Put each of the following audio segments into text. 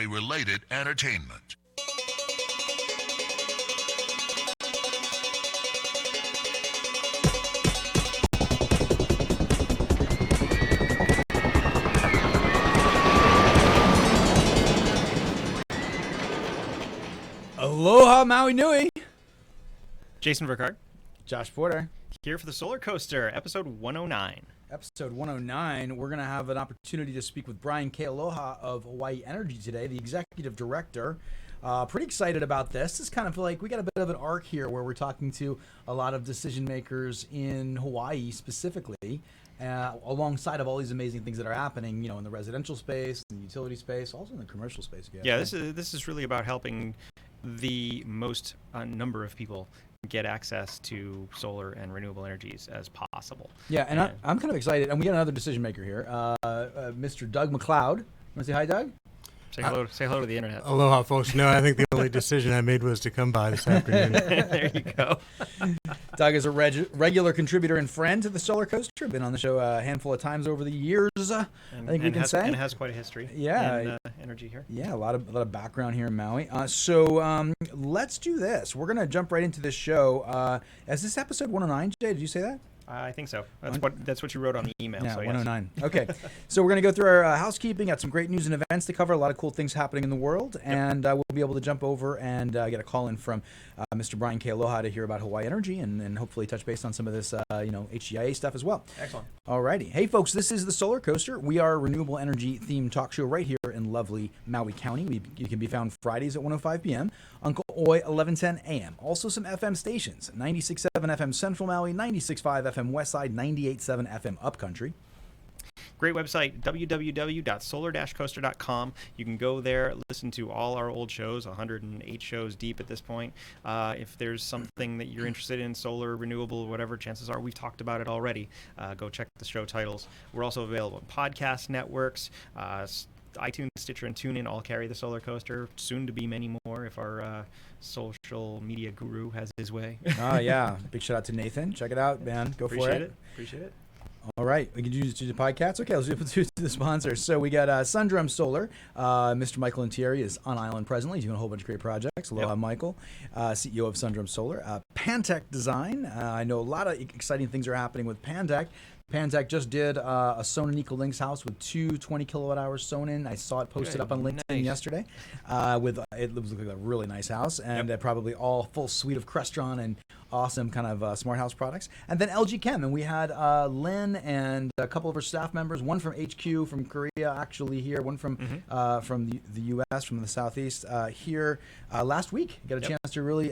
military-related entertainment. Aloha Maui Nui. Jason Verkard. Josh Porter. Here for the SolarCoaster, episode 109. Episode 109, we're going to have an opportunity to speak with Brian Kealoha of Hawai'i Energy today, the executive director. Pretty excited about this. It's kind of like we got a bit of an arc here where we're talking to a lot of decision makers in Hawaii specifically, alongside of all these amazing things that are happening, in the residential space, in the utility space, also in the commercial space. Yeah, this is really about helping the most number of people get access to solar and renewable energies as possible. Yeah, and I'm kind of excited. And we got another decision maker here, Mr. Doug Mcleoud. Want to say hi, Doug? Say hello to the internet. Aloha, folks. No, I think the only decision I made was to come by this afternoon. There you go. Doug is a regular contributor and friend to the SolarCoaster. Been on the show a handful of times over the years, I think we can say. And has quite a history in energy here. Yeah, a lot of background here in Maui. So let's do this. We're going to jump right into this show. Is this episode 109, Jay? Did you say that? I think so. That's what you wrote on the email. Yeah, so 109. Yes. Okay. So we're going to go through our housekeeping. Got some great news and events to cover. A lot of cool things happening in the world. And we'll be able to jump over and get a call in from Mr. Brian Kealoha to hear about Hawai'i Energy and hopefully touch base on some of this, HGIA stuff as well. Excellent. Alrighty. Hey, folks, this is the SolarCoaster. We are a renewable energy themed talk show right here in lovely Maui County. You can be found Fridays at 1:05 p.m. Uncle Oi, 11:10 a.m. Also some FM stations, 96.7 FM Central Maui, 96.5 FM Westside, 98.7 FM Upcountry. Great website, www.solar-coaster.com. You can go there, listen to all our old shows, 108 shows deep at this point. If there's something that you're interested in, solar, renewable, whatever, chances are we've talked about it already. Go check the show titles. We're also available on podcast networks, iTunes, Stitcher, and TuneIn all carry the SolarCoaster. Soon to be many more if our social media guru has his way. Yeah. Big shout out to Nathan. Check it out, man. Go for it. Appreciate it. All right, we can do the podcast. Okay, let's do the sponsors. So we got Sundrum Solar. Mr. Michael Intieri is on island presently. He's doing a whole bunch of great projects. Aloha, Michael, CEO of Sundrum Solar. Pantech Design. I know a lot of exciting things are happening with Pantech. Pantech just did a Sonnen EcoLinks house with two 20 kilowatt hours Sonnen. I saw it posted up on LinkedIn yesterday. It looks like a really nice house and probably all full suite of Crestron and awesome kind of smart house products. And then LG Chem, and we had Lynn and a couple of her staff members, one from HQ from Korea actually here, one from the U.S. from the Southeast here last week. Got a chance to really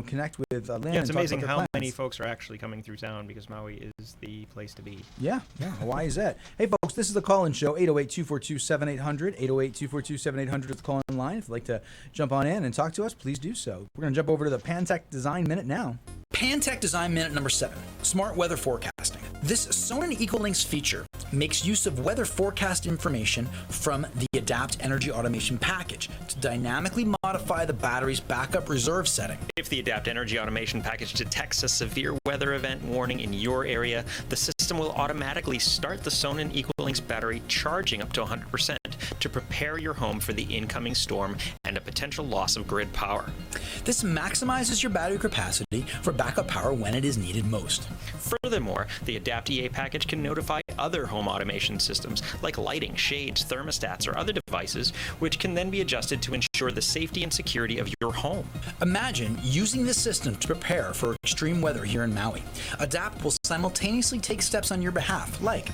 connect with Lynn. Yeah, it's amazing how many folks are actually coming through town because Maui is the place to be. Yeah, Hawaii is it. Hey, folks, this is the call-in show, 808-242-7800, 808-242-7800 is the call-in line. If you'd like to jump on in and talk to us, please do so. We're going to jump over to the Pantech Design Minute now. Pantech Design Minute number 7, Smart Weather Forecasting. This Sonnen EcoLinks feature makes use of weather forecast information from the Adapt Energy Automation package to dynamically modify the battery's backup reserve setting. If the Adapt Energy Automation package detects a severe weather event warning in your area, the system will automatically start the Sonnen EcoLinks battery charging up to 100% to prepare your home for the incoming storm and a potential loss of grid power. This maximizes your battery capacity for backup power when it is needed most. Furthermore, the Adapt EA package can notify other home automation systems like lighting, shades, thermostats, or other devices, which can then be adjusted to ensure the safety and security of your home. Imagine using this system to prepare for extreme weather here in Maui. Adapt will simultaneously take steps on your behalf, like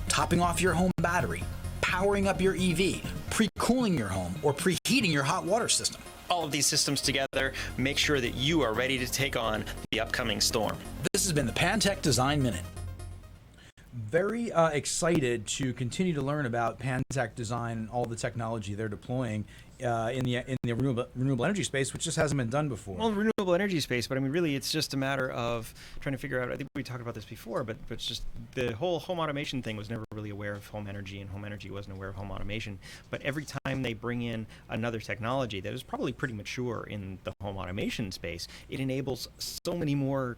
topping off your home battery, powering up your EV, pre-cooling your home, or preheating your hot water system. All of these systems together make sure that you are ready to take on the upcoming storm. This has been the Pantech Design Minute. Very excited to continue to learn about Pantech Design and all the technology they're deploying in the renewable energy space, which just hasn't been done before. Well, renewable energy space, but I mean, really, it's just a matter of trying to figure out. I think we talked about this before, but it's just the whole home automation thing was never really aware of home energy, and home energy wasn't aware of home automation. But every time they bring in another technology that is probably pretty mature in the home automation space, it enables so many more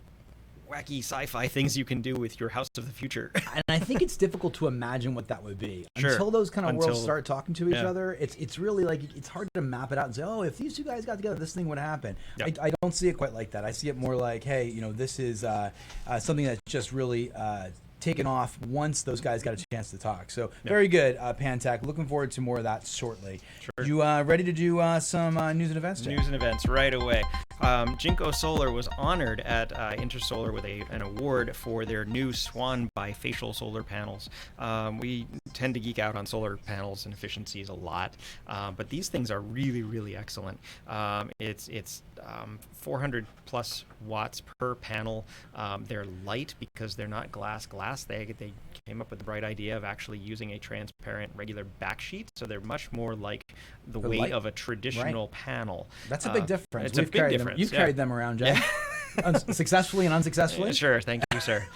wacky sci-fi things you can do with your house of the future. And I think it's difficult to imagine what that would be Sure. until those kind of worlds Until- start talking to each yeah. other. It's really like it's hard to map it out and say, oh, if these two guys got together, this thing would happen. Yep. I don't see it quite like that. I see it more like, hey, this is something that's just really taken off once those guys got a chance to talk. So very good, Pantech. Looking forward to more of that shortly. Sure. You ready to do some news and events, Jay? News and events right away. Jinko Solar was honored at Intersolar with an award for their new Swan bifacial solar panels. We tend to geek out on solar panels and efficiencies a lot, but these things are really, really excellent. It's 400 plus watts per panel. They're light because they're not glass. They came up with the bright idea of actually using a transparent regular backsheet, so they're much more like the weight light. of a traditional panel. That's a big difference. It's a big difference. You've carried them around, Jay. Successfully and unsuccessfully. Sure, thank you, sir.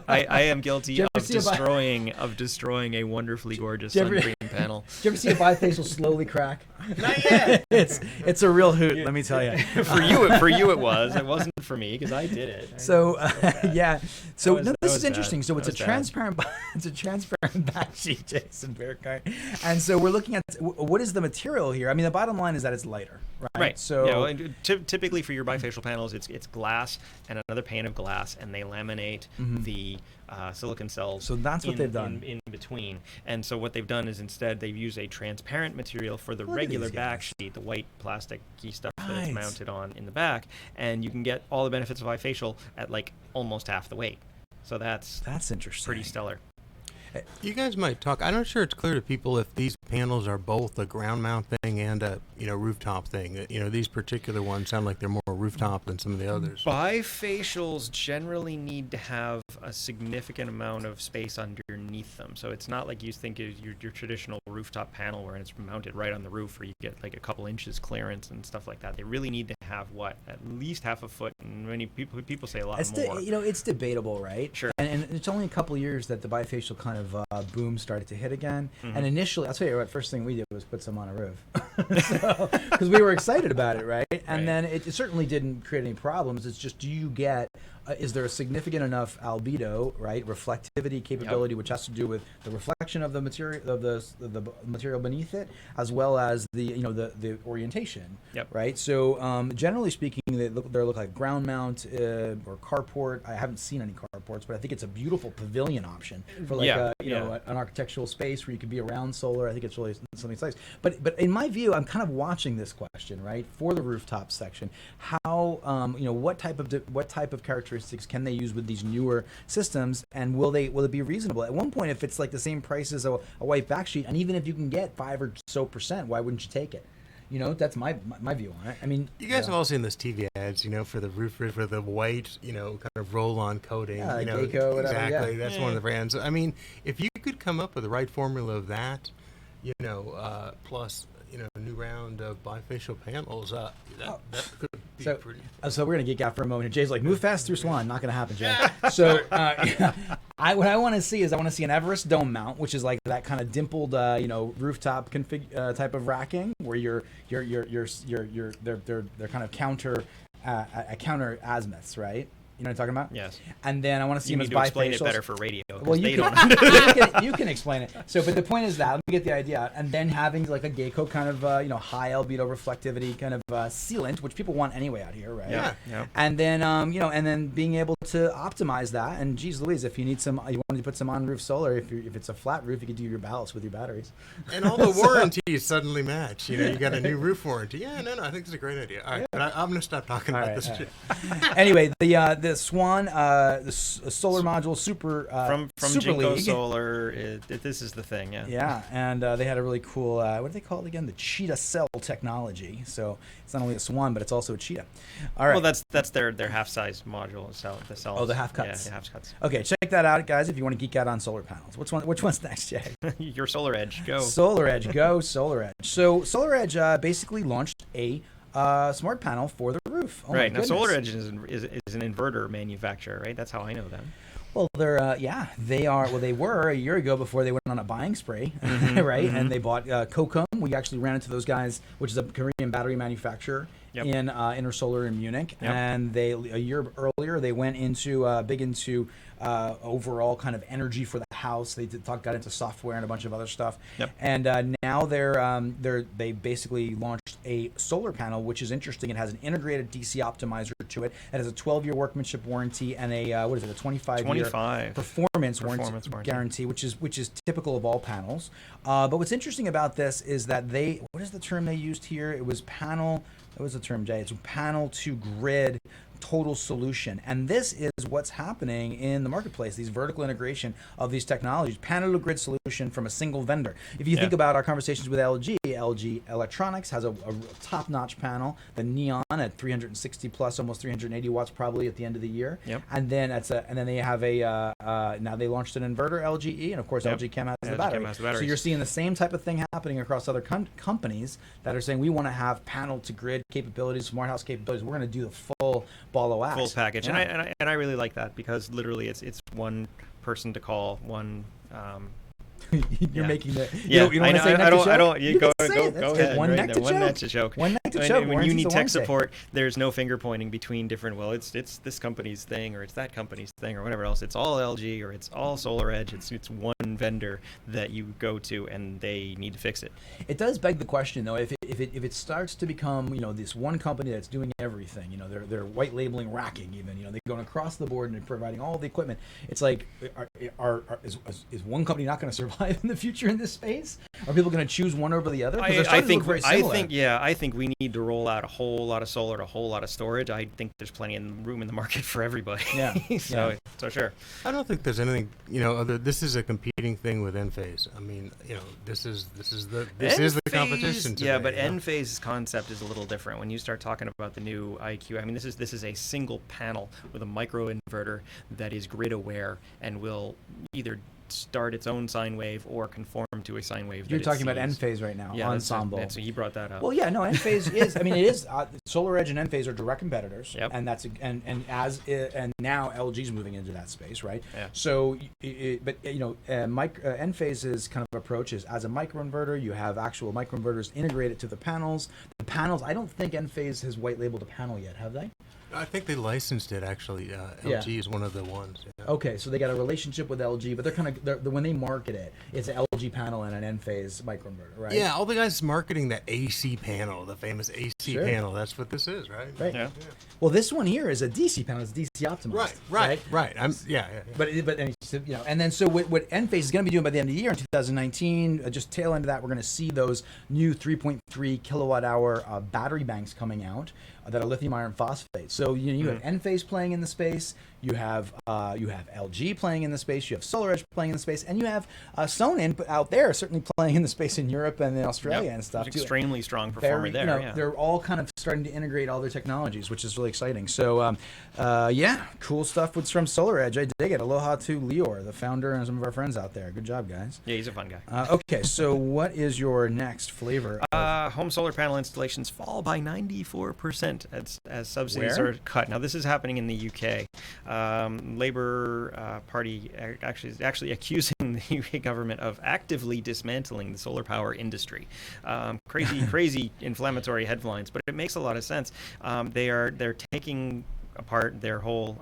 I am guilty Did you of ever see destroying a wonderfully gorgeous Did you ever- sun cream panel. Did you ever see a bifacial slowly crack? Not yet. It's a real hoot, let me tell you. For you, it was. It wasn't for me because I did it. So yeah, so was- no, that this was is bad. interesting. So it's That a was bad. transparent, it's a transparent backsheet, Jason Bearcart. And so we're looking at what is the material here. I mean, the bottom line is that it's lighter, right? Right. So yeah, well, and typically for your bifacial panels, it's glass and another pane of glass, and they laminate the silicon cells. So that's what they've done. in between. And so what they've done is instead they've used a transparent material for the Look at regular these back guys. sheet, the white plastic key stuff that Right. it's mounted on in the back, and you can get all the benefits of bifacial at like almost half the weight. So that's interesting. pretty stellar. You guys might talk. I'm not sure it's clear to people if these panels are both a ground mount thing and a rooftop thing. These particular ones sound like they're more rooftop than some of the others. Bifacials generally need to have a significant amount of space underneath them. So it's not like you think of your traditional rooftop panel where it's mounted right on the roof where you get like a couple inches clearance and stuff like that. They really need to have at least half a foot, and many people say a lot more. It's debatable, right? Sure. And it's only a couple years that the bifacial kind of boom started to hit again. And initially, I'll tell you what, first thing we did was put some on a roof. Because we were excited about it, right? And then it certainly didn't create any problems. It's just, do you get, is there a significant enough albedo, right? Reflectivity capability, which has to do with the reflection of the material, of the material beneath it, as well as the orientation, right? So generally speaking, they look like ground mount or carport. I haven't seen any carports, but I think it's a beautiful pavilion option for like an architectural space where you could be around solar. I think it's really something nice. But in my view, I'm kind of watching this question, right, for the rooftop section. How what type of characteristics can they use with these newer systems, and will it be reasonable? At one point, if it's like the same price as a white backsheet, and even if you can get 5% or so, why wouldn't you take it? That's my view on it. I mean, you guys have all seen those TV ads, for the roof for the white, kind of roll-on coating. Yeah, like Geico, whatever, exactly. yeah. That's one of the brands. I mean, if you could come up with the right formula of that, plus a new round of bifacial panels, that could be pretty. So we're gonna geek out for a moment. Jay's like, move fast through Swan. Not gonna happen, Jay. So what I want to see is an Everest dome mount, which is like that kind of dimpled, rooftop type of racking where they're kind of counter azimuths, right? You know what I'm talking about? Yes. And then I want to see You them as need to explain it bifacials. better for radio. Well, They you don't. can, you can explain it. So, but the point is that, let me get the idea out. And then having like a Geico kind of, high albedo reflectivity kind of sealant, which people want anyway out here, right? Yeah. And then, and then being able to optimize that. And geez Louise, if you need you wanted to put some on-roof solar, if it's a flat roof, you could do your ballast with your batteries. And all the warranties suddenly match. You got a new roof warranty. Yeah, no, I think it's a great idea. All right, but I'm going to stop talking about this shit. Anyway, the Swan, the solar module super From Super Jinko League. Solar, this is the thing, yeah. Yeah, and they had a really cool, what do they call it again? The cheetah cell technology. So it's not only a Swan, but it's also a cheetah. All right. Well, that's their half-size module, the cells. Oh, the half cuts. Yeah, the half cuts. Okay, check that out, guys, if you want to geek out on solar panels. Which one's next, Jay? Your Solar Edge, go. Solar Edge, go Solar Edge. So Solar Edge basically launched a smart panel for the roof. Oh, right, my now goodness. Solar Edge is an inverter manufacturer, right? That's how I know them. Well, they are. Well, they were a year ago before they went on a buying spree, right? And they bought Kokum. We actually ran into those guys, which is a Korean battery manufacturer in Intersolar in Munich. And they a year earlier they went into big into overall kind of energy for the house. They got into software and a bunch of other stuff. And now they basically launched a solar panel, which is interesting. It has an integrated DC optimizer to it. It has a 12-year workmanship warranty and a a 25-year performance warranty guarantee, which is typical of all panels. But what's interesting about this is that what is the term they used here? It was panel. What was the term, Jay? It's panel to grid total solution. And this is what's happening in the marketplace, these vertical integration of these technologies, panel to grid solution from a single vendor. If you think about our conversations with LG Electronics has a top-notch panel, the Neon at 360 plus, almost 380 watts probably at the end of the year. And then they have now they launched an inverter, LGE, and of course LG Chem has the battery. So you're seeing the same type of thing happening across other companies that are saying we want to have panel to grid capabilities, smart house capabilities. We're going to do the full ball of wax. Full package. And I really like that because literally it's one person to call, one You're making the. Yeah, you don't want to say neck to choke? I don't. You go can say it. go That's ahead. One right neck there. to One choke. neck to choke. One neck to choke. When you need tech Wednesday. support, there's no finger pointing between different. Well, it's this company's thing, or it's that company's thing, or whatever else. It's all LG, or it's all SolarEdge. It's one vendor that you go to, and they need to fix it. It does beg the question, though, if it starts to become this one company that's doing everything, they're white labeling racking, even they're going across the board and they're providing all the equipment. It's like, is one company not going to survive in the future in this space? Are people going to choose one over the other? I think we need to roll out a whole lot of solar and a whole lot of storage. I think there's plenty of room in the market for everybody. So sure. I don't think there's anything this is a competing thing with Enphase. I mean, this is the competition today. Yeah, but Enphase's concept is a little different. When you start talking about the new IQ, I mean, this is a single panel with a micro inverter that is grid aware and will either start its own sine wave or conform to a sine wave. You're talking about Enphase right now, Ensemble. So he brought that up. Well, yeah, no, Enphase is. I mean, it is. SolarEdge and Enphase are direct competitors, and now LG's moving into that space, right? Yeah. So, Enphase's kind of approach is as a microinverter, you have actual microinverters integrated to the panels. The panels, I don't think Enphase has white labeled a panel yet, have they? I think they licensed it actually. LG is one of the ones. Yeah. Okay, so they got a relationship with LG, but they're when they market it, it's an LG panel and an Enphase microinverter, right? Yeah, all the guys marketing that AC panel, the famous AC panel. That's what this is, right? Right. Yeah. Well, this one here is a DC panel. It's DC optimized. Right. But and then so what Enphase is going to be doing by the end of the year in 2019, just tail end of that, we're going to see those new 3.3 kilowatt hour battery banks coming out that are lithium iron phosphate. So you have Enphase playing in the space, you have LG playing in the space, you have SolarEdge playing in the space, and you have Sonnen out there certainly playing in the space in Europe and in Australia and stuff. Extremely strong performer there. They're all kind of starting to integrate all their technologies, which is really exciting. So cool stuff from SolarEdge. I dig it. Aloha to Lior, the founder, and some of our friends out there. Good job, guys. Yeah, he's a fun guy. Okay, so what is your next flavor? Home solar panel installations fall by 94% as subsidies are cut. Now, this is happening in the UK. Labour Party is actually accusing the UK government of actively dismantling the solar power industry. Crazy inflammatory headlines, but it makes a lot of sense. They're taking apart their whole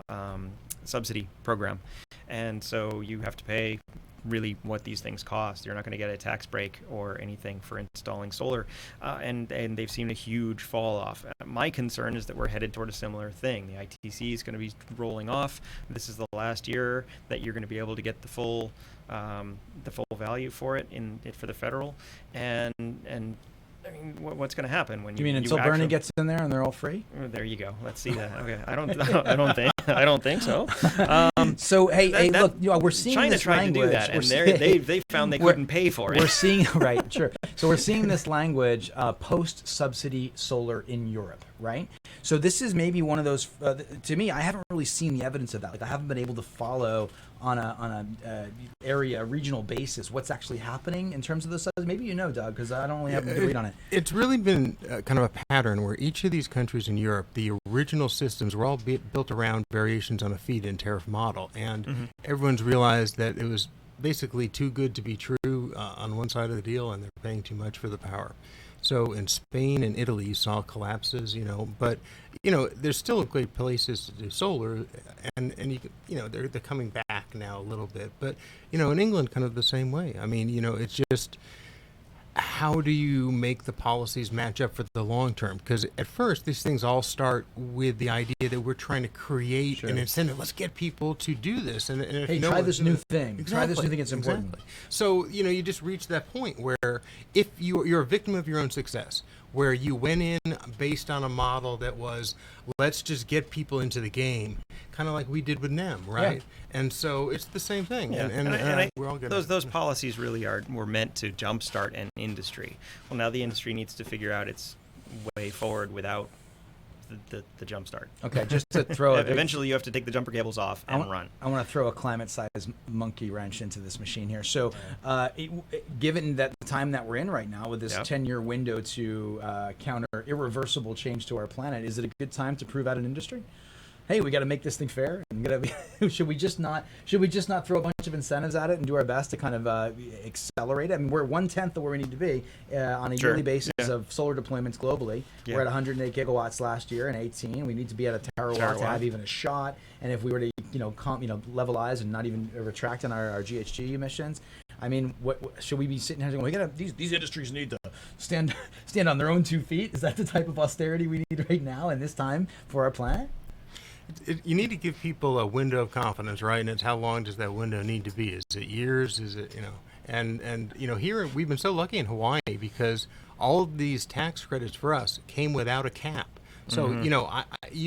subsidy program, and so you have to pay really what these things cost. You're not going to get a tax break or anything for installing solar, and they've seen a huge fall off. My concern is that we're headed toward a similar thing. The ITC is going to be rolling off. This is the last year that you're going to be able to get the full value for it for the federal, and I mean, what's going to happen when you mean until Bernie gets in there and they're all free? Oh, there you go. Let's see that. Okay, I don't think so. So look, we're seeing China this tried language. to do that, and they found they couldn't pay for it. We're seeing So we're seeing this language post-subsidy solar in Europe, right? So this is maybe one of those. To me, I haven't really seen the evidence of that. Like I haven't been able to follow on a regional basis what's actually happening in terms of the subsidies. Maybe Doug, because I don't really have a good read on it. It's really been kind of a pattern where each of these countries in Europe, the original systems were all built around variations on a feed-in tariff model. model, and everyone's realized that it was basically too good to be true on one side of the deal, and they're paying too much for the power. So in Spain and Italy, you saw collapses, but there's still great places to do solar, and they're coming back now a little bit. But in England, kind of the same way. I mean, it's just, how do you make the policies match up for the long term? Because at first, these things all start with the idea that we're trying to create an incentive. Let's get people to do this. And if hey, try this new thing. Exactly. Try this new thing. It's important. Exactly. So, you just reach that point where if you're a victim of your own success, where you went in based on a model that was, let's just get people into the game, kind of like we did with NEM, right? Yeah. And so it's the same thing. Yeah. And we're all good. Those policies really were meant to jumpstart an industry. Well, now the industry needs to figure out its way forward without the jump start. Okay, just to throw it. Eventually, you have to take the jumper cables off and run. I want to throw a climate-sized monkey wrench into this machine here. So, given that the time that we're in right now with this 10-year window to counter irreversible change to our planet, is it a good time to prove out an industry? Hey, we got to make this thing fair. And should we just not throw a bunch of incentives at it and do our best to kind of accelerate it? I mean, we're 1/10 of where we need to be on a yearly basis of solar deployments globally. Yeah. We're at 108 gigawatts last year in 18. We need to be at a terawatt to have even a shot. And if we were to levelize and not even retract on our GHG emissions, I mean, what should we be sitting here going, these industries need to stand on their own 2 feet? Is that the type of austerity we need right now in this time for our planet? You need to give people a window of confidence, right? And it's how long does that window need to be? Is it years? Is it, And here we've been so lucky in Hawaii because all of these tax credits for us came without a cap. So,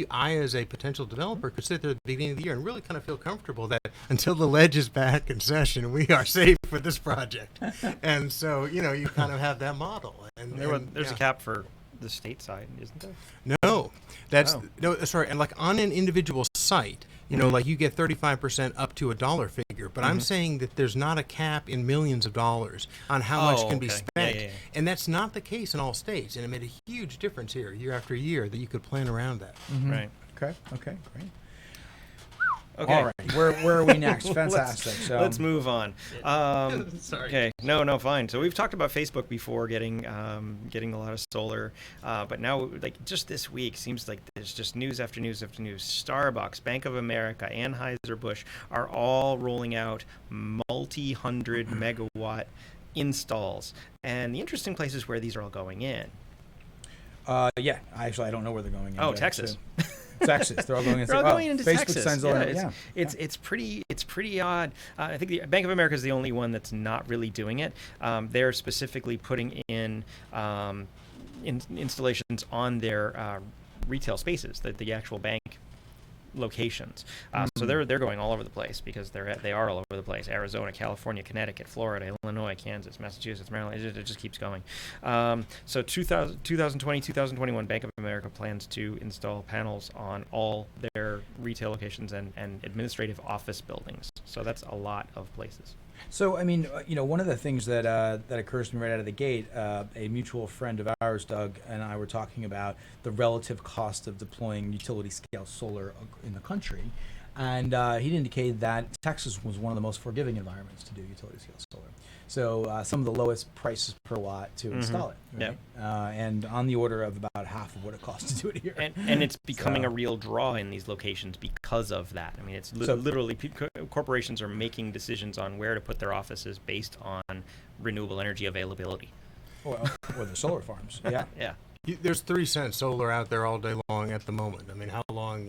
I as a potential developer could sit there at the beginning of the year and really kind of feel comfortable that until the ledge is back in session, we are safe for this project. And so, you kind of have that model. And there's a cap for the state side, isn't there? No, and like on an individual site, like you get 35% up to $1 figure, but I'm saying that there's not a cap in millions of dollars on how much can be spent, and that's not the case in all states, and it made a huge difference here, year after year, that you could plan around that. Right. Okay, great. Okay. All right. Where are we next? Fantastic. Let's move on. Sorry. Okay. No, fine. So we've talked about Facebook before getting a lot of solar, but now, like, just this week, seems like there's just news after news after news. Starbucks, Bank of America, Anheuser-Busch are all rolling out multi-hundred megawatt installs, and the interesting place is where these are all going in. Yeah. Actually, I don't know where they're going in. Oh, Texas. Texas. They're all going into, Facebook Texas. Sends It's pretty odd. I think the Bank of America is the only one that's not really doing it. They're specifically putting in installations on their retail spaces, the actual bank locations. So they're going all over the place because they are all over the place. Arizona, California, Connecticut, Florida, Illinois, Kansas, Massachusetts, Maryland. It just keeps going. So 2020, 2021, Bank of America plans to install panels on all their retail locations and administrative office buildings. So that's a lot of places. So, I mean, one of the things that occurs to me right out of the gate, a mutual friend of ours, Doug, and I were talking about the relative cost of deploying utility-scale solar in the country, and he'd indicated that Texas was one of the most forgiving environments to do utility-scale solar. So some of the lowest prices per watt to install it, right? Yep. And on the order of about half of what it costs to do it here. And it's becoming a real draw in these locations because of that. I mean, it's literally corporations are making decisions on where to put their offices based on renewable energy availability. Or the solar farms. Yeah. Yeah. There's 3 cent solar out there all day long at the moment. I mean, how long,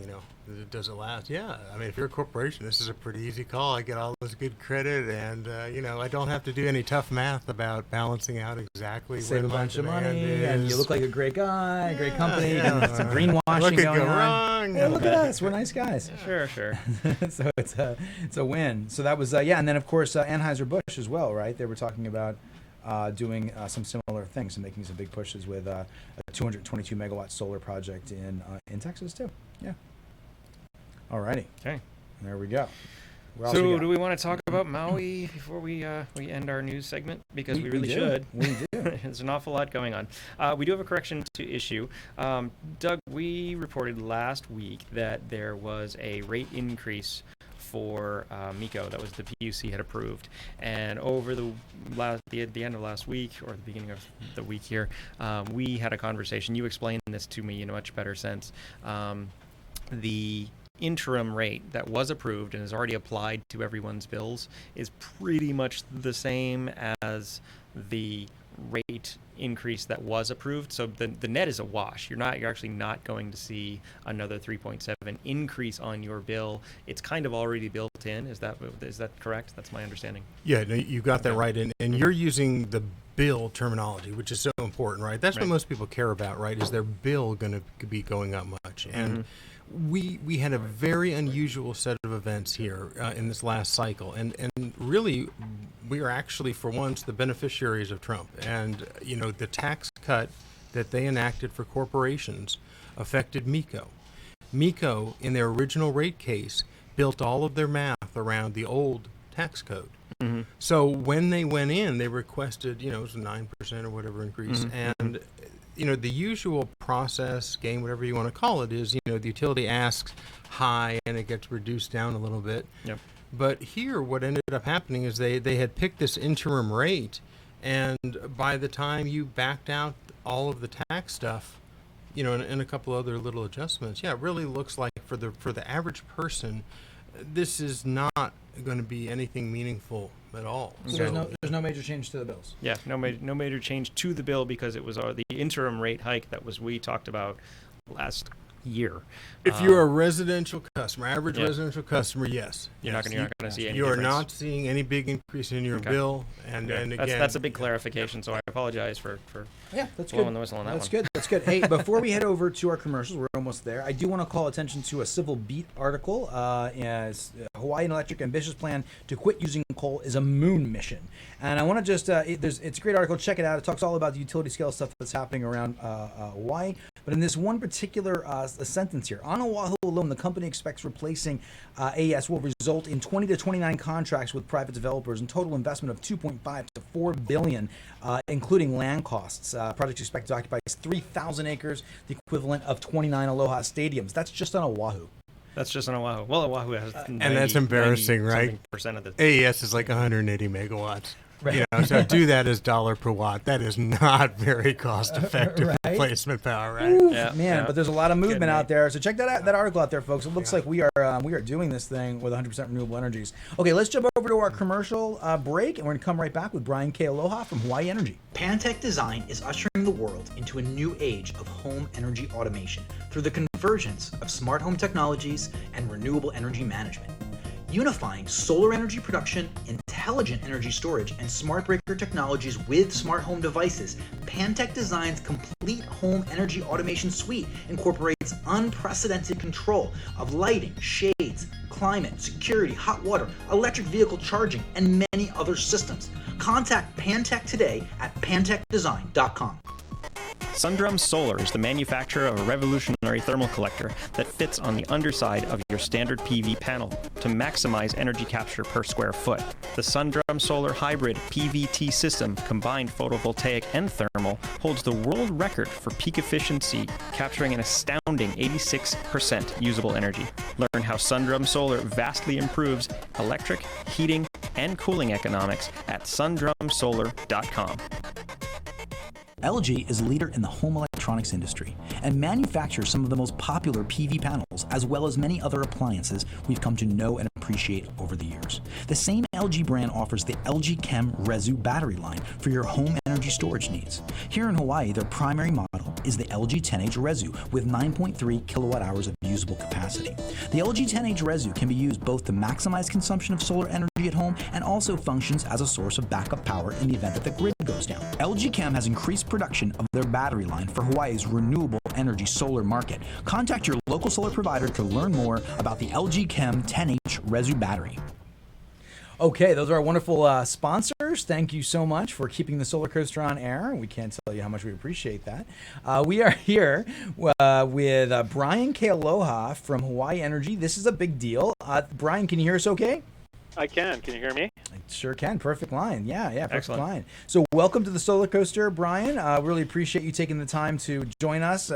does it last? Yeah. I mean, if you're a corporation, this is a pretty easy call. I get all this good credit, and, I don't have to do any tough math about balancing out exactly save where a bunch of my money, demand is. and you look like a great guy, great company. Yeah. Some greenwashing What could going go on. wrong? Hey, look at us. We're nice guys. Sure. So it's a win. So that was, and then, of course, Anheuser-Busch as well, right? They were talking about doing some similar things and making some big pushes with a 222 megawatt solar project in Texas too. Yeah. All righty. Okay. There we go. So do we want to talk about Maui before we end our news segment? Because we really should. We do. There's an awful lot going on. We do have a correction to issue. Doug, we reported last week that there was a rate increase for MECO that was the PUC had approved. And over the end of last week, or the beginning of the week here, we had a conversation. You explained this to me in a much better sense. The interim rate that was approved and is already applied to everyone's bills is pretty much the same as the rate increase that was approved. So the net is a wash. You're actually not going to see another 3.7 increase on your bill. It's kind of already built in. Is that correct? That's my understanding. Yeah, no, you got that right. And you're using the bill terminology, which is so important, right? That's what most people care about, right? Is their bill going to be going up much? And we had a very unusual set of events here in this last cycle, and really we are actually, for once, the beneficiaries of Trump. And the tax cut that they enacted for corporations affected MECO. MECO, in their original rate case, built all of their math around the old tax code. So when they went in, they requested, it was a 9% or whatever increase, and the usual process, game, whatever you want to call it, is, the utility asks high and it gets reduced down a little bit. Yep. But here, what ended up happening is they had picked this interim rate, and by the time you backed out all of the tax stuff, and a couple other little adjustments, it really looks like for the average person, this is not going to be anything meaningful at all. So there's no major change to the bills. Yeah, no major change to the bill, because it was the interim rate hike that we talked about last year. If you're a residential customer, average residential customer, yes. You're not going to see any You are difference. not seeing any big increase in your bill. And again, that's a big clarification, so I apologize for that's blowing good. the whistle on that That's one. good. That's good. Hey, before we head over to our commercials, we're almost there. I do want to call attention to a Civil Beat article. As Hawaiian Electric ambitious plan to quit using coal is a moon mission. And I want to just, it's a great article. Check it out. It talks all about the utility scale stuff that's happening around Hawaii. But in this one particular sentence here, on Oahu alone, the company expects replacing AES will result in 20 to 29 contracts with private developers and total investment of 2.5 to 4 billion, including land costs. Project expected to occupy 3,000 acres, the equivalent of 29 Aloha stadiums. That's just on Oahu. That's just on Oahu. Well, Oahu has 90, and that's embarrassing, right? Percent of the AES is like 180 megawatts. Right. So do that as dollar per watt. That is not very cost-effective replacement power, right? Ooh, Yeah, man, yeah. but there's a lot of movement Good, out there. So check that article out there, folks. It looks like we are doing this thing with 100% renewable energies. Okay, let's jump over to our commercial break, and we're going to come right back with Brian Kealoha from Hawai'i Energy. Pantech Design is ushering the world into a new age of home energy automation through the convergence of smart home technologies and renewable energy management. Unifying solar energy production, intelligent energy storage, and smart breaker technologies with smart home devices, Pantech Design's complete home energy automation suite incorporates unprecedented control of lighting, shades, climate, security, hot water, electric vehicle charging, and many other systems. Contact Pantech today at pantechdesign.com. Sundrum Solar is the manufacturer of a revolutionary thermal collector that fits on the underside of your standard PV panel to maximize energy capture per square foot. The Sundrum Solar Hybrid PVT system, combined photovoltaic and thermal, holds the world record for peak efficiency, capturing an astounding 86% usable energy. Learn how Sundrum Solar vastly improves electric, heating, and cooling economics at sundrumsolar.com. LG is a leader in the home electronics industry and manufactures some of the most popular PV panels, as well as many other appliances we've come to know and appreciate over the years. The same LG brand offers the LG Chem Resu battery line for your home energy storage needs. Here in Hawaii, their primary model is the LG 10H Resu with 9.3 kilowatt hours of usable capacity. The LG 10H Resu can be used both to maximize consumption of solar energy at home and also functions as a source of backup power in the event that the grid goes down. LG Chem has increased production of their battery line for Hawaii's renewable energy solar market. Contact your local solar provider to learn more about the LG Chem 10H Resu battery. Okay, those are our wonderful sponsors. Thank you so much for keeping the SolarCoaster on air. We can't tell you how much we appreciate that. We are here with Brian Kealoha from Hawai'i Energy. This is a big deal. Brian, can you hear us okay? I can. Can you hear me? I sure can. Perfect line. Yeah, perfect Excellent. line. So welcome to the SolarCoaster, Brian. Really appreciate you taking the time to join us.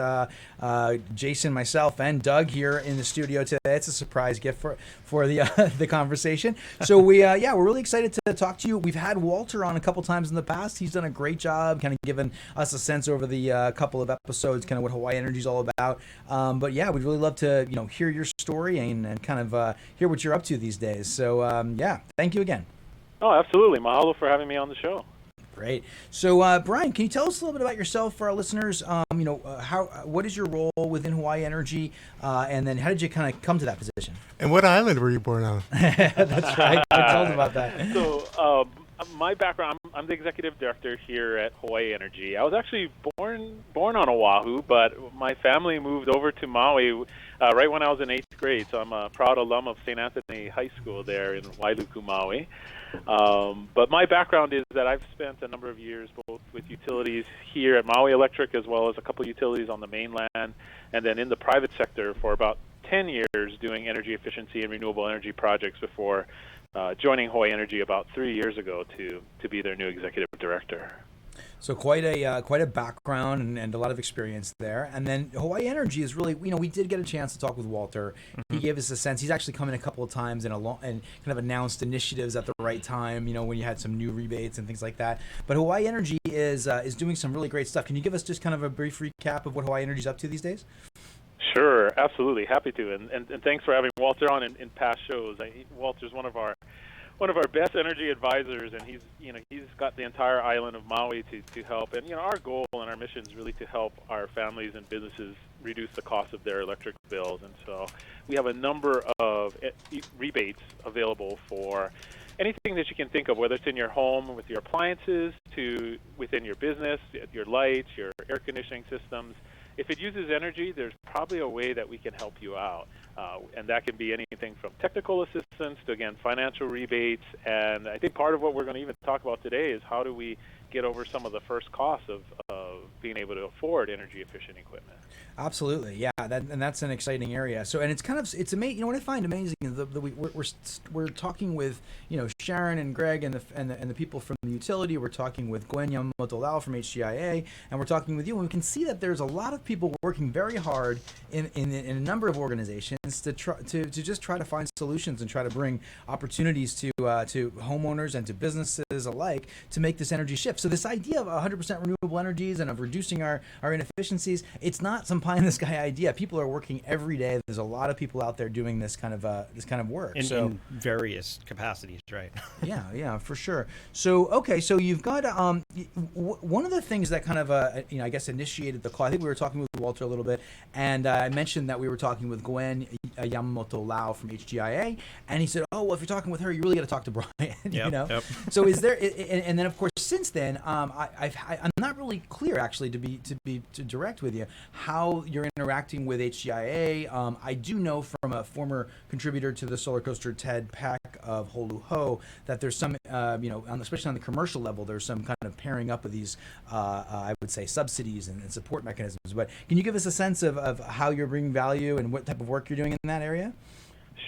Jason, myself, and Doug here in the studio today. It's a surprise gift for the the conversation. So we're really excited to talk to you. We've had Walter on a couple times in the past. He's done a great job, kind of giving us a sense over the couple of episodes, kind of what Hawaii Energy is all about. But yeah, we'd really love to hear your story and kind of hear what you're up to these days. So thank you again. Oh, absolutely. Mahalo for having me on the show. Great. So, Brian, can you tell us a little bit about yourself for our listeners? What is your role within Hawaii Energy, and then how did you kind of come to that position? And what island were you born on? That's right. I told him about that. So, my background, I'm the executive director here at Hawaii Energy. I was actually born on Oahu, but my family moved over to Maui right when I was in 8th grade. So I'm a proud alum of St. Anthony High School there in Wailuku, Maui. But my background is that I've spent a number of years both with utilities here at Maui Electric as well as a couple of utilities on the mainland, and then in the private sector for about 10 years doing energy efficiency and renewable energy projects before joining Hawaii Energy about 3 years ago to be their new executive director. So quite a background and a lot of experience there. And then Hawaii Energy is really, we did get a chance to talk with Walter. He gave us a sense. He's actually come in a couple of times and kind of announced initiatives at the right time, when you had some new rebates and things like that. But Hawaii Energy is doing some really great stuff. Can you give us just kind of a brief recap of what Hawaii Energy is up to these days? Sure, absolutely, happy to, and thanks for having Walter on in past shows. Walter's one of our best energy advisors, and he's got the entire island of Maui to help. And our goal and our mission is really to help our families and businesses reduce the cost of their electric bills. And so we have a number of rebates available for anything that you can think of, whether it's in your home with your appliances to within your business, your lights, your air conditioning systems. If it uses energy, there's probably a way that we can help you out. And that can be anything from technical assistance to, again, financial rebates. And I think part of what we're going to even talk about today is how do we get over some of the first costs of being able to afford energy efficient equipment. Absolutely, yeah, and that's an exciting area. So, and it's amazing. What I find amazing is we're talking with Sharon and Greg and the people from the utility. We're talking with Gwen Yamamoto-Lau from HGIA, and we're talking with you. And we can see that there's a lot of people working very hard in a number of organizations to just try to find solutions and try to bring opportunities to homeowners and to businesses alike to make this energy shift. So this idea of 100% renewable energies and of reducing our inefficiencies, it's not some pie in the sky idea. People are working every day. There's a lot of people out there doing this kind of work. In various capacities, right? yeah, for sure. So okay, so you've got one of the things that kind of I guess initiated the call. I think we were talking with Walter a little bit, and I mentioned that we were talking with Gwen Yamamoto-Lau from HGIA, and he said, "Oh, well, if you're talking with her, you really got to talk to Brian." Yep. So is there? And then of course, since then, I'm not really clear actually to be direct with you how you're interacting with HGIA. I do know from a former contributor to the SolarCoaster, Ted Peck of Holuho, that there's some, especially on the commercial level, there's some kind of pairing up of these, I would say, subsidies and support mechanisms. But can you give us a sense of how you're bringing value and what type of work you're doing in that area?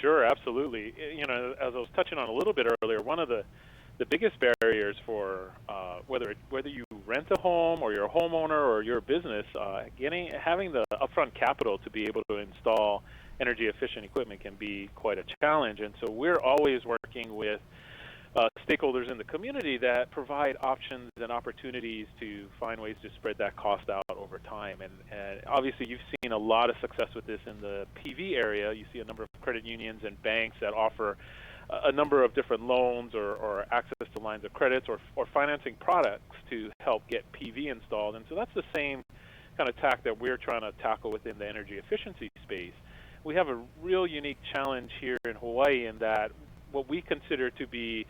Sure, absolutely. As I was touching on a little bit earlier, one of the biggest barriers for whether you rent a home or you're a homeowner or you're a business, having the upfront capital to be able to install energy efficient equipment can be quite a challenge. And so we're always working with stakeholders in the community that provide options and opportunities to find ways to spread that cost out over time. And obviously you've seen a lot of success with this in the PV area. You see a number of credit unions and banks that offer a number of different loans or access to lines of credits or financing products to help get PV installed. And so that's the same kind of tack that we're trying to tackle within the energy efficiency space. We have a real unique challenge here in Hawaii in that what we consider to be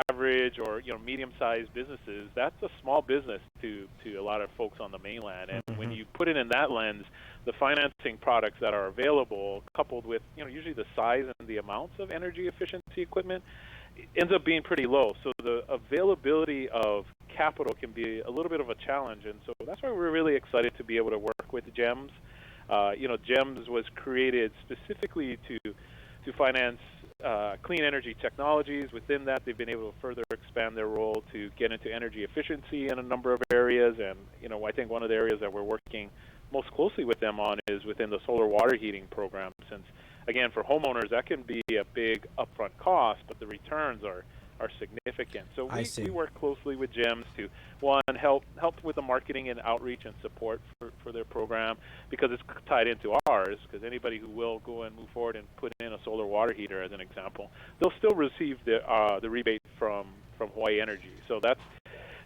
average or medium-sized businesses, that's a small business to a lot of folks on the mainland. And when you put it in that lens, the financing products that are available, coupled with usually the size and the amounts of energy efficiency equipment, ends up being pretty low. So the availability of capital can be a little bit of a challenge. And so that's why we're really excited to be able to work with GEMS. GEMS was created specifically to finance clean energy technologies. Within that, they've been able to further expand their role to get into energy efficiency in a number of areas. And I think one of the areas that we're working most closely with them on is within the solar water heating program. Since, again, for homeowners, that can be a big upfront cost, but the returns are significant. So we work closely with GEMS to, one, help with the marketing and outreach and support for their program, because it's tied into ours, because anybody who will go and move forward and put in a solar water heater, as an example, they'll still receive the rebate from Hawai'i Energy. So that's,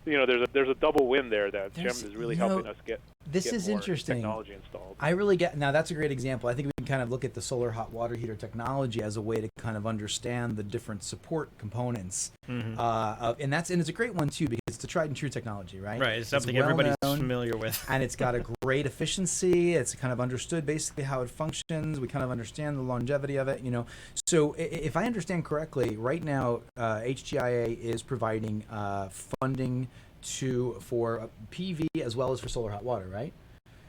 there's a double win there that GEMS is really helping us get is more interesting. Technology installed. I really get, now that's a great example. I think we can kind of look at the solar hot water heater technology as a way to kind of understand the different support components. And it's a great one too, because it's a tried and true technology, right? Right, it's something everybody's familiar with. And it's got a great efficiency. It's kind of understood basically how it functions. We kind of understand the longevity of it, So if I understand correctly, right now HGIA is providing funding for PV as well as for solar hot water, right?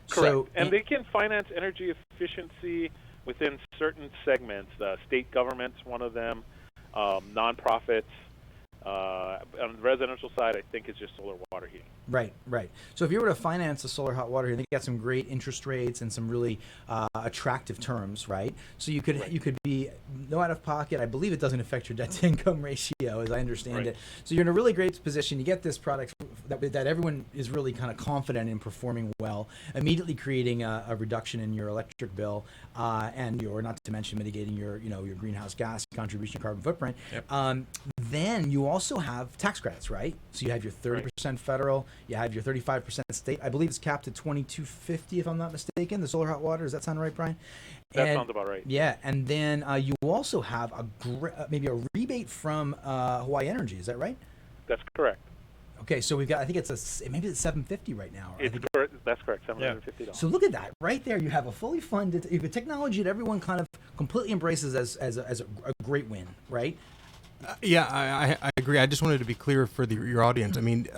Correct. So, and they can finance energy efficiency within certain segments. State government's one of them, nonprofits. On the residential side, I think it's just solar water heating. Right. So if you were to finance a solar hot water heater, they got some great interest rates and some really attractive terms, right? So you could be no out of pocket. I believe it doesn't affect your debt to income ratio, as I understand it. So you're in a really great position. You get this product that everyone is really kind of confident in performing well, immediately creating a reduction in your electric bill, and not to mention mitigating your greenhouse gas contribution, carbon footprint. Yep. Then you also have tax credits, right? So you have your 30% federal, you have your 35% state. I believe it's capped at $22.50, if I'm not mistaken. The solar hot water. Does that sound right, Brian? That sounds about right. Yeah, and then you also have maybe a rebate from Hawai'i Energy. Is that right? That's correct. Okay, so we've got. I think it's $750 right now. That's correct. $750. So look at that right there. You have a fully funded, you have a technology that everyone kind of completely embraces as a great win, right? I agree. I just wanted to be clear for your audience. I mean,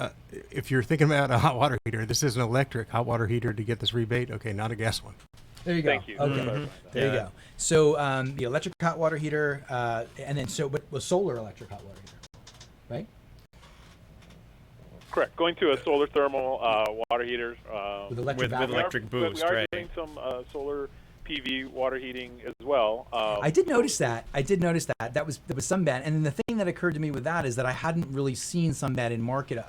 if you're thinking about a hot water heater, this is an electric hot water heater to get this rebate. Okay, not a gas one. There you go. Thank you. Okay, there you go. So the electric hot water heater, and then but was solar electric hot water heater, right? Correct. Going to a solar thermal water heater with electric boost. We are doing some solar PV water heating as well. I did notice that. There was Sunbat, and then the thing that occurred to me with that is that I hadn't really seen Sunbat in market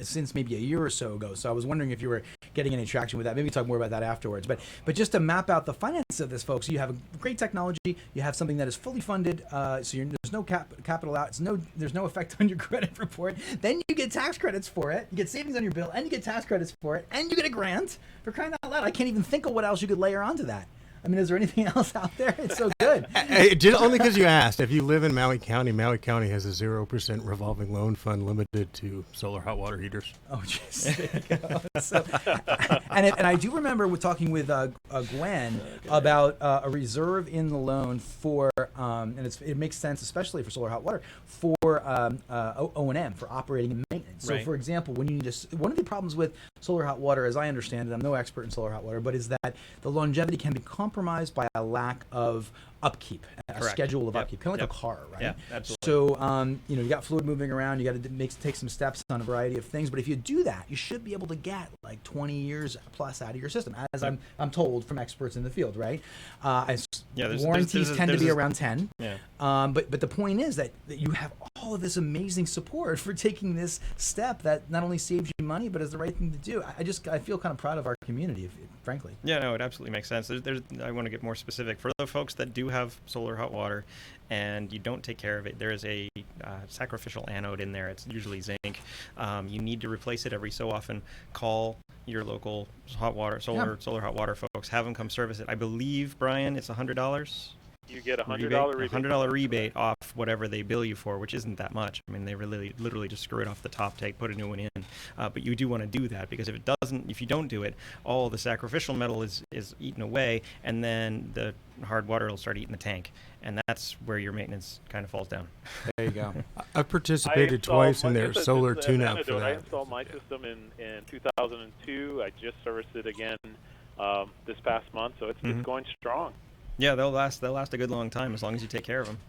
since maybe a year or so ago. So I was wondering if you were getting any traction with that. Maybe talk more about that afterwards. But just to map out the finances of this, folks, you have a great technology. You have something that is fully funded. So there's no capital out. There's no effect on your credit report. Then you get tax credits for it. You get savings on your bill, and you get tax credits for it, and you get a grant. For crying out loud, I can't even think of what else you could layer onto that. I mean, is there anything else out there? It's so good. Only because you asked. If you live in Maui County has a 0% revolving loan fund limited to solar hot water heaters. Oh, jeez. There you go. So, and I do remember talking with Gwen about a reserve in the loan for, and it makes sense, especially for solar hot water, for O&M, for operating and maintenance. So, for example, when you need one of the problems with solar hot water, as I understand it, I'm no expert in solar hot water, but is that the longevity can be compromised by a lack of upkeep, a schedule of upkeep, kind of like a car, right? Yeah, absolutely. So, you got fluid moving around. You got to take some steps on a variety of things. But if you do that, you should be able to get like 20 years plus out of your system, as I'm told from experts in the field, right? Warranties tend to be around 10. Yeah. But the point is that you have all of this amazing support for taking this step that not only saves you money, but is the right thing to do. I feel kind of proud of our community, frankly. Yeah, no, it absolutely makes sense. I want to get more specific. For the folks that do have solar hot water and you don't take care of it, there is a sacrificial anode in there. It's usually zinc. You need to replace it every so often. Call your local solar hot water folks. Have them come service it. I believe, Brian, it's $100. You get a $100 rebate. $100 rebate off whatever they bill you for, which isn't that much. I mean, they literally just screw it off the top, put a new one in. But you do want to do that, because if you don't do it, all the sacrificial metal is eaten away, and then the hard water will start eating the tank, and that's where your maintenance kind of falls down. There you go. I've participated twice in their solar tune-up for that. I installed my system in 2002. I just serviced it again this past month, so it's going strong. Yeah, they'll last a good long time as long as you take care of them.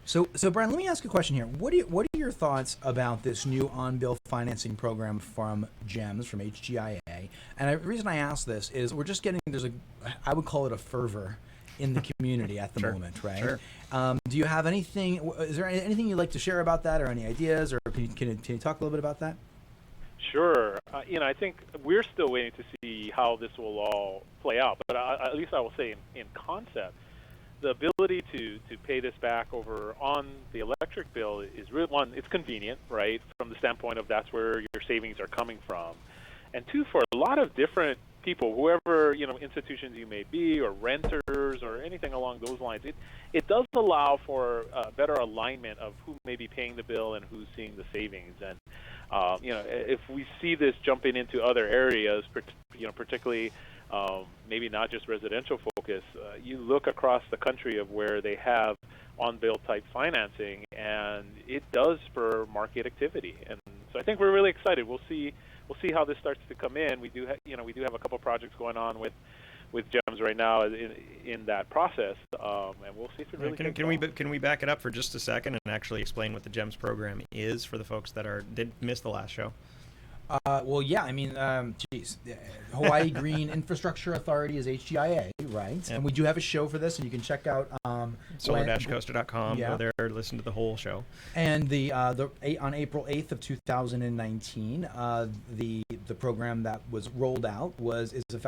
So Brian, let me ask you a question here. What are your thoughts about this new on-bill financing program from GEMS, from HGIA? And the reason I ask this is we're just getting, I would call it a fervor in the community at the moment, right? Sure. Do you have anything, is there anything you'd like to share about that, or any ideas, or can you talk a little bit about that? Sure. I think we're still waiting to see how this will all play out. But at least I will say in concept, the ability to pay this back over on the electric bill is really, one, it's convenient, right, from the standpoint of that's where your savings are coming from. And two, for a lot of different people, whoever, institutions you may be, or renters, or anything along those lines, it does allow for better alignment of who may be paying the bill and who's seeing the savings. And if we see this jumping into other areas, particularly maybe not just residential focus, you look across the country of where they have on-bill type financing, and it does spur market activity. And so I think we're really excited. We'll see how this starts to come in. We do have a couple projects going on with GEMS right now in that process, and we'll see if it really can we back it up for just a second and actually explain what the GEMS program is for the folks that did miss the last show? Well, yeah, I mean, Hawaii Green Infrastructure Authority is HGIA, right? Yep. And we do have a show for this, and you can check out solar-coaster.com. Yeah. Go there, listen to the whole show. And on April 8th of 2019, the program that was rolled out is effective